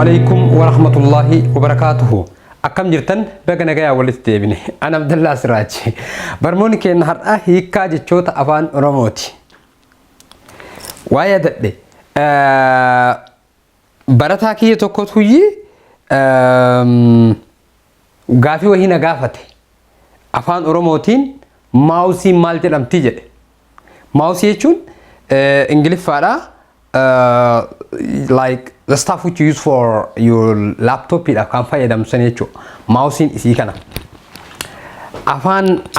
عليكم ورحمة الله وبركاته. أكم جرتن بقنا جاي ولدت ابني أنا عبد الله سراج برموني كأن هرأ هيكا جتشوتا أفان أوروموتي ويا دبي برتها كي تكوت هي غافي وهنا غافته أفان أوروموتين ماوسي مالتي لم تيجي ماوسي يجون إنجليز فارا like the stuff which you use for your laptop it can find them senecho mouse is kana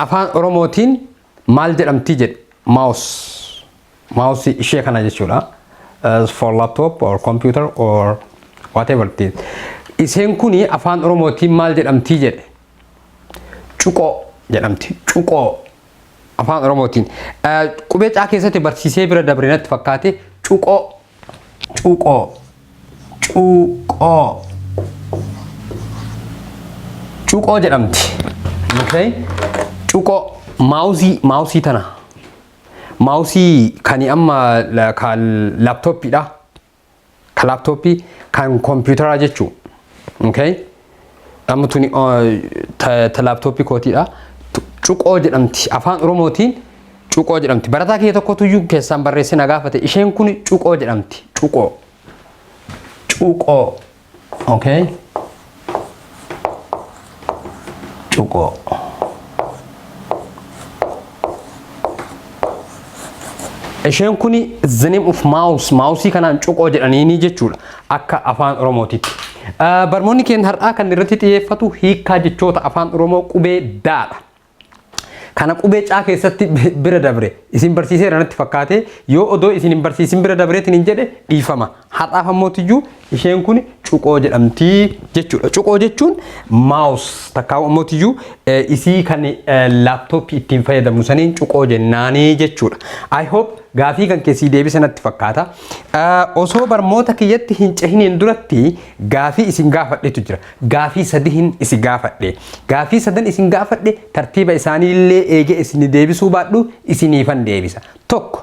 afan oromotin mal jedam tijet mouse ishe kana jechula for laptop or computer or whatever it is isen kuni afan oromotin mal jedam tijet chuko jedamti chuko afan oromotin qube cha keessatti barsiisee bira dabrinatti fakkaate chuko chuko chuko jedhamti okay chuko mouse tana mouse kani amma ka laptop da ka laptop kan computer jechu okay amma tuni ta laptop ko ti da chuko jedhamti afaan oromotiin chuko jedhamti barataa kee tokko tuyyu keessan barreesse nagaafate isheen kun chuko jedhamti chuko okay chuko isheen kun the name of mouse kanaan chuko jedhaniini jechuudha akka afaan oromootitti barmoonni keen har'aa kan irratti xiyyeeffatu hiikkaa jechoota afaan oromoo qubee daadha kana qubee caa keessatti bira dabre isin barsiisee ranatti fakkaate yoo odoo isin barsiisin bira dabreetiin hin jedhe dhiifama har'aaf ammootiyyuu isheen kun chuqoo jedhamti jechuudha chuqoo jechuun mouse takkaawu ammootiyyuu isii kan laptop ittiin fayyadamnu saniin chuqoo jennaanii jechuudha I hope gaafii kan keessii deebisanatti fakkaata osoo barmoota kiyyatti hin cehiniin duratti gaafii isin gaafadhetu jira gaafii sadihin isin gaafadhe gaafii sadan isin gaafadhe tartiiba isaanii illee eege isin deebisuu baadhu isiniifan deebisa tokko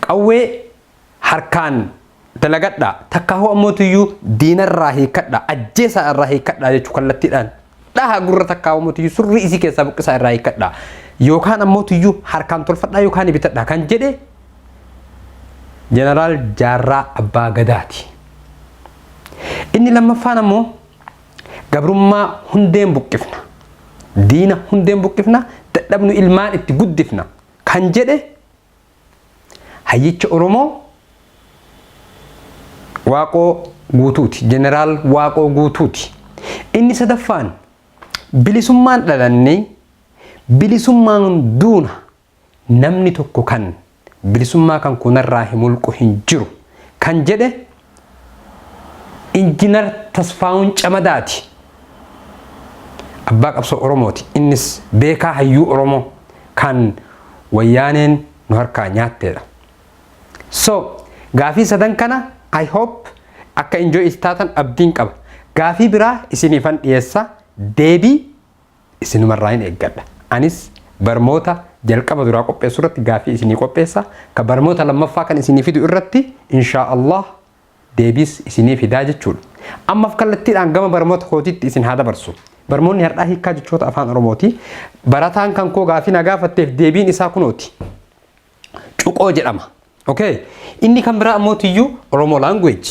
qawwee harkaan dalagadha takkaahu ammootiyyuu diinarraa hiikadha ajjeesaa irraa hiikadha jechuu kallattiidhaan dhaha gurra takkaahu ammootiyyuu surri isii keessaa buqqisaa irraa hiikadha yookaan ammootiyyuu harkaan tolfadhaa yookaan bitadhaa kan jedhe jeneraal Jaarraa Abbaa Gadaati. Inni lammaffaan ammoo gabrummaa hundeen buqqifna diina hundeen buqqifna dadhabnu ilmaan itti guddifna kan jedhe hayyicha Oromoo Waaqoo Guutuuti jeneraal Waaqoo Guutuuti. Inni sadaffaan bilisummaan dhalannee bilisummaan duuna namni tokko kan bilisummaa kan kunarraa himulqu hin jiru kan jedhe injinar Tasfaa'uun Camadaati abbaa qabsoo Oromooti innis beekaa hayyuu Oromoo kan wayyaaneen nu harkaa nyaatteedha so gaafii sadan kana I hope akka enjoy istaatan abdiin qaba gaafii biraa isiniifan dhiyeessa deebii isinumarraa hin eeggadha anis barmoota jalqaba duraa qopheessu irratti gaafii isinii qopheessa ka barmoota lammaffaa kan isinii fidu irratti insha Allah deebis isinii fidaa jechuudha ammaaf kallattiidhaan gama barmoota kootiitti isin haa dabarsu barmoonni har'aa hiikkaa jechoota afaan oromooti barataan kan koo gaafii na gaafatteef deebiin isaa kunooti chuqoo jedhama okay inni kan biraa ammootiyyuu Oromo language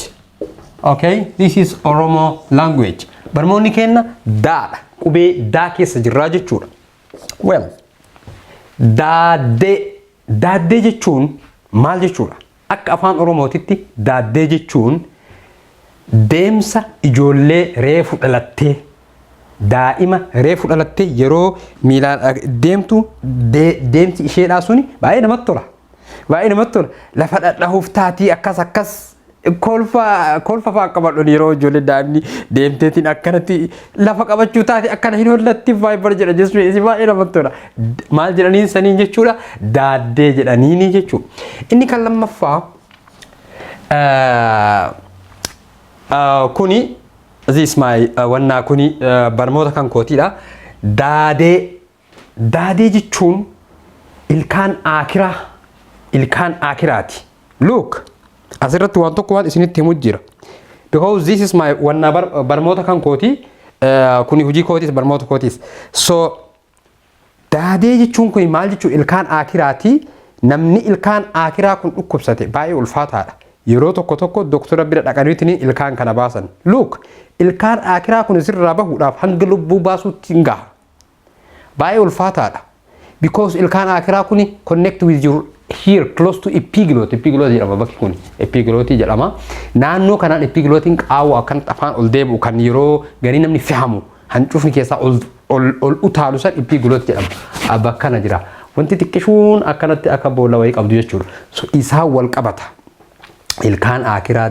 okay this is Oromo language barmoonni kenna daadha qubee daa keessa jirraa jechuudha well daaddee jechuun maal jechuudha akka afaan oromootitti daaddee jechuun deemsa ijoollee reefu dhalattee daa'ima reefu dhalattee yeroo miilaan deemtu deemsi isheedhaa suni baay'ee namatti tola lafa dhadhahuuf taatii akkas kolfa faa qabadhuun yeroo ijoollee daa'imni deemteetiin akkanatti lafa qabachuu taate akkana hin hollatti vaayibar jedha jechuudha isi baay'ee namatti tola maal jedhaniin saniin jechuudha daaddee jedhaniini jechuudha inni kan lammaffaa kuni this my wannaa kuni barmoota kan kootiidha daadee jechuun ilkaan akiraati look asirratti waan tokko waan isinitti himu jira because this is my wanna barmoota kan kooti kuni hojii kootis barmoota kootis. So daadee jechuun kun maal jechuun ilkaan akiraati. Namni ilkaan akiraa kun dhukkubsate baay'ee ulfaataadha. Yeroo tokko doktora bira dhaqaniitiin ilkaan kana baasan. Look, ilkaan akiraa kun sirraa bahuudhaaf hanga lubbuu baasuutti hin gaha. Baay'ee ulfaataadha. Because ilkaan akiraa kun connect with your here close to epiglot. Epiglot jedhama bakki kun. Epiglot jedhama. Naannoo kanaan epiglotiin qaawwa kan afaan ol deebi'u kan yeroo garii namni fahamu hancuufni keessaa ol utaalu san epiglot jedhama. Bakka kana jira. Wanti xiqqishuun akkanatti akka boolla wayii qabdu jechuudha. So isaa wal qabata. Ilkaan akiraa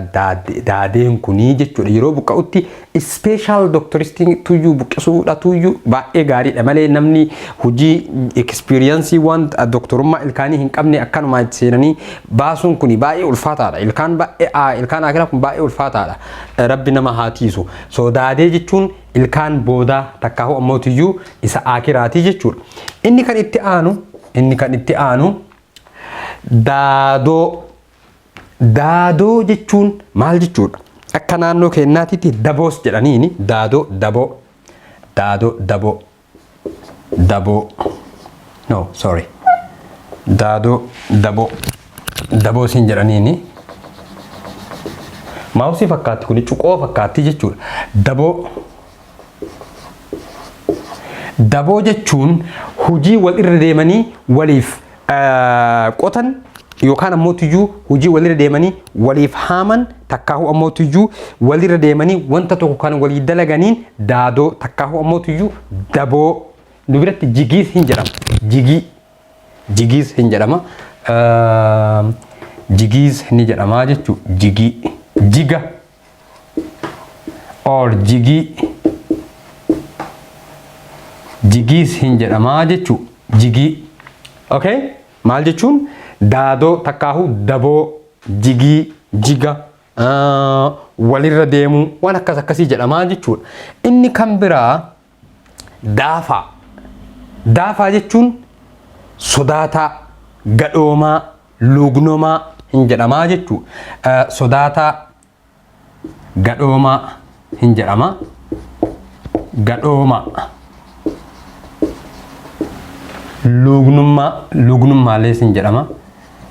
daadeen kunii jechuudha. Yeroo buqqa'utti special doctoristiin tuyyuu buqqisuudha tuyyuu baay'ee gaariidha malee namni hojii experience waan doktorummaa ilkaanii hin qabne akkanuma seenanii baasuun kuni baay'ee ulfaataadha. Ilkaan akiraa kun baay'ee ulfaataadha. Rabbi nama haa tiisu. So daadee jechuun ilkaan boodaa takkaahu ammoo tuyyuu isa akiraatii jechuudha. Inni kan itti aanu daadoo. Daadoo jechuun maal jechuudha? Akka naannoo keenyaatti daboos jedhaniini daboo. No, sorry. Daboos hin jedhaniini. Maawusii fakkaatti kuni cuqoo fakkaatti jechuudha. Daboo jechuun hojii wal irra deemanii waliif qotan yookaan ammoo tuyyuu hojii walirra deemanii waliif haaman takkaahu ammoo tuyyuu walirra deemanii wanta tokko kan walii dalaganiin daadoo takkaahu ammoo tuyyuu daboo nu biratti jigiis hin jedhama. Jigiis hin jedhama. Jigiis ni jedhama jechuudha. Jiga or jigiis hin jedhama jechuudha. Jigii. Okay? Maal jechuun? Daadoo takkaahu daboo jiga walirra deemuu waan akkasii jedhamaa jechuudha. Inni kan biraa daafaa jechuun sodaataa gadhoomaa lugnomaa hin jedhamaa jechuudha. Sodaataa gadhoomaa hin jedhama. Gadhoomaa lugnummaa lees hin jedhama.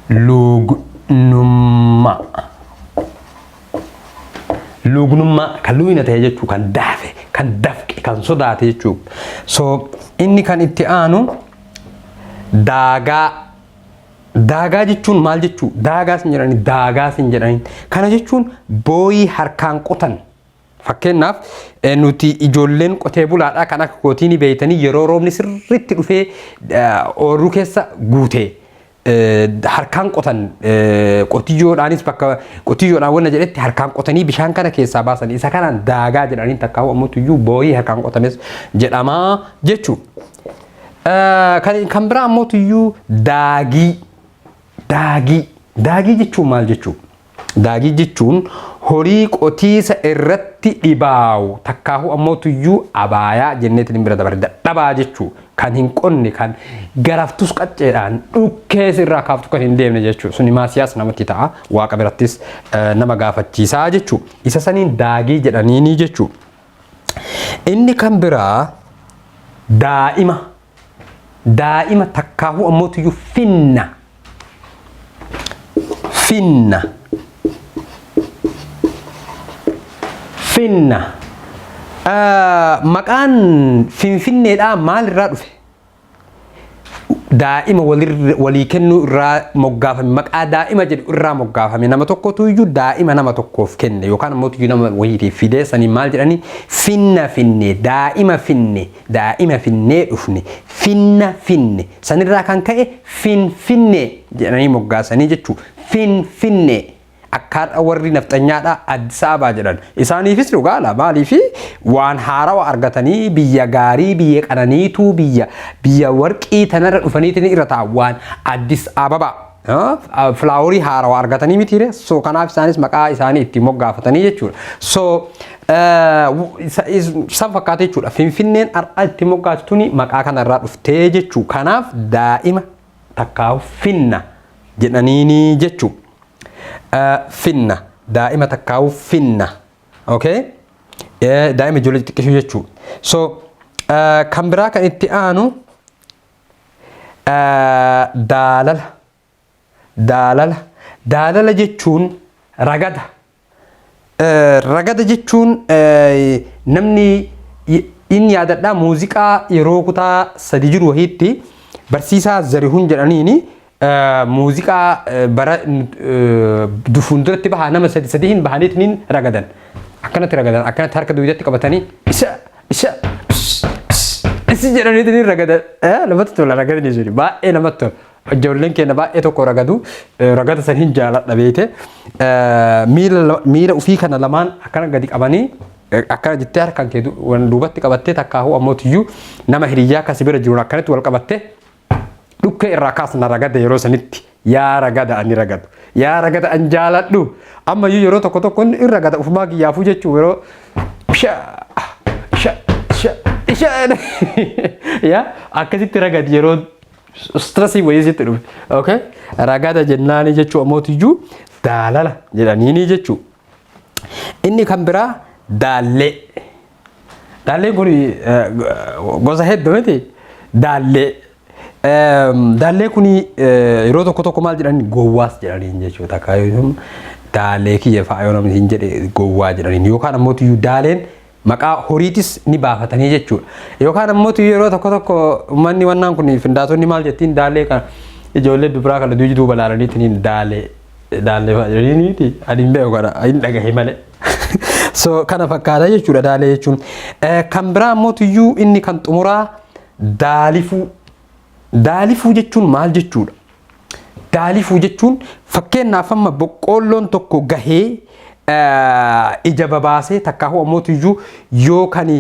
Lugnummaa kan luwina ta'e jechuu kan daafe kan dafqe kan sodaate jechuu. So inni kan itti aanu daagaa jechuun maal jechuu? Daagaas hin jedhani. Kana jechuun booyii harkaan qotan. Fakkeenyaaf nuti ijoolleen qotee bulaadhaa kan akka kootiini beeytanii yeroo roobni sirriitti dhufee oorruu keessa guute harkaan qotan qotiyyoodhaanis bakka qotiyyoodhaan wanna jedhetti harkaan qotanii bishaan kana keessaa baasan isa kanaan daagaa jedhanii takkaawu ammoo tuyyuu booyii harkaan qotames jedhamaa jechuudha. Kan biraa ammoo tuyyuu daagii jechuun maal jechuudha? Daagii jechuun horii qotiisa irratti dhibaawu takkaahu ammoo tuyyuu abaayaa jenneetiin bira dabarre dadhabaa jechuu kan hin qonne kan garaftus qacceedhaan dhukkees irraa kaaftu kan hin deemne jechuu suni maasiyaas namatti ta'a waaqa birattis nama gaafachiisaa jechuu isa saniin daagii jedhaniini jechuu. Inni kan biraa daa'ima takkaahu ammoo tuyyuu finna maqaan finfinneedhaa maal irraa dhufe? Daa'ima walii kennuu irraa moggaafame maqaa daa'ima jedhu irraa moggaafame nama tokkotu iyyuu daa'ima nama tokkoof kenne yookaan ammoo iyyuu nama wayiitiif fidee sanii maal jedhanii daa'ima finnee dhufne finne sanirraa kan ka'e finfinnee jedhanii moggaasanii jechuu finfinnee. Akkaan warri nafxanyaadha Addis Ababaa jedhan isaaniifis dhugaadha maaliifi waan haarawaa argatanii biyya gaarii biyya qananiituu biyya warqii tanarra dhufaniitiin irra taa'u waan Addis Ababaa filaaworii haarawaa argatanii mitiire so kanaaf isaanis maqaa isaanii itti moggaafatanii jechuudha. So san fakkaate jechuudha finfinneen har'a itti moggaafatuni maqaa kanarraa dhuftee jechuu kanaaf daa'ima takkaawu finna jedhaniini jechuu. Finna daa'ima takkaawu finna Okay? Daa'ima ijoollee xixiqqeessuu jechuudha. So kan biraa kan itti aanu daalala. Daalala jechuun ragada. Ragada jechuun namni inni yaadadhaa muuziqaa yeroo kutaa 3 jiru wahiitti barsiisaa Zarihuun jedhaniini muuziqaa bara fuulduratti bahaa nama 3 hin bahaniitiin ragadan. Akkanatti ragadan akkanatti harka duwidatti qabatanii isa jedhaniitiin ragadan. Namatti tola ragadni sun baay'ee namatti tola. Ijoolleen keenya baay'ee tokko ragadu ragada san hin jaaladha beete miila ofii kana lamaan akkana gadi qabanii akkana jettee harkaan kee duubatti qabattee takkaahu ammootiyyuu nama hiriyyaa akkasii bira jiruun akkanatti wal qabattee dhukkee irraa kaasna ragada yeroo sanitti yaa ragada ani ragadu yaa ragada an jaaladhu ammayyuu yeroo tokko tokko in ragada ufumaa kiyyaafuu jechuu yeroo yaa akkasitti ragadi yeroo stressii wayisitti dhufe. Okay? Ragada jennaani jechuu ammootiyyuu daalala jedhaniini jechuu. Inni kan biraa daallee. Daalleen kun gosa hedduu miti. Daallee. Daallee kun yeroo tokko tokko maal jedhani gowwaas jedhaniin jechuudha. Kaayyoon daallee kiyya fa'aa yoo namni hin jedhe gowwaa jedhaniin yookaan ammootiyyuu daaleen maqaa horiitis ni baafatanii jechuudha. Yookaan ammootiyyuu yeroo tokko tokko uummanni wannaan kun findaatonni maal jettiin daallee kan ijoollee dubaraa kana duuba laalaniitiin daallee fa'aa jedhaniiti adiin beeku kana hin dhagahe malee. So kana fakkaata jechuudha daallee jechuun. Kan biraa ammootiyyuu inni kan xumuraa daalifuu. Daalifuu jechuun maal jechuudha? Daalifuu jechuun fakkeenyaaf amma boqqoolloon tokko gahee ija babaasee takkaahu ammootiyyuu yoo kan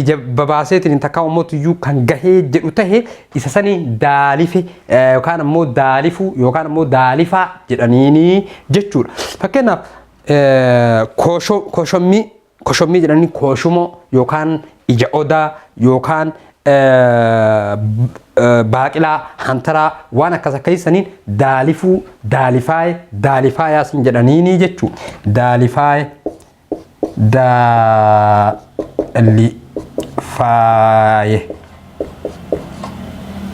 ija babaaseetiin takkaahu ammootiyyuu kan gahee jedhu tahe isa sanii daalife yookaan ammoo daalifuu yookaan ammoo daalifaa jedhaniini jechuudha. Fakkeenyaaf koshommii jedhanii koshumoo yookaan ija odaa yookaan baaqilaa hantaraa waan akkas akkasaniin daalifuu daalifaayaa sin jedhaniini jechuu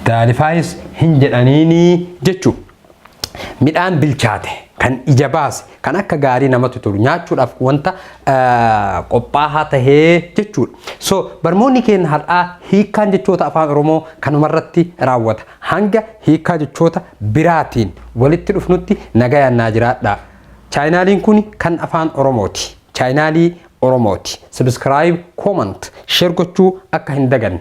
daalifaayes hin jedhaniini jechuu. Midhaan bilchaate kan ija baase kan akka gaarii namatti tolu nyaachuudhaaf wanta qophaa'aa tahee jechuudha. So barmoonni keenya har'aa hiikkaan jechoota afaan Oromoo kanumarratti raawwata. Hanga hiikkaa jechoota biraatiin walitti dhufnutti nagayaan naa jiraadhaa. Chaayinaaliin kun kan afaan Oromooti. Chaayinaalii Oromooti. Subscribe, comment, share gochuu akka hin daganne.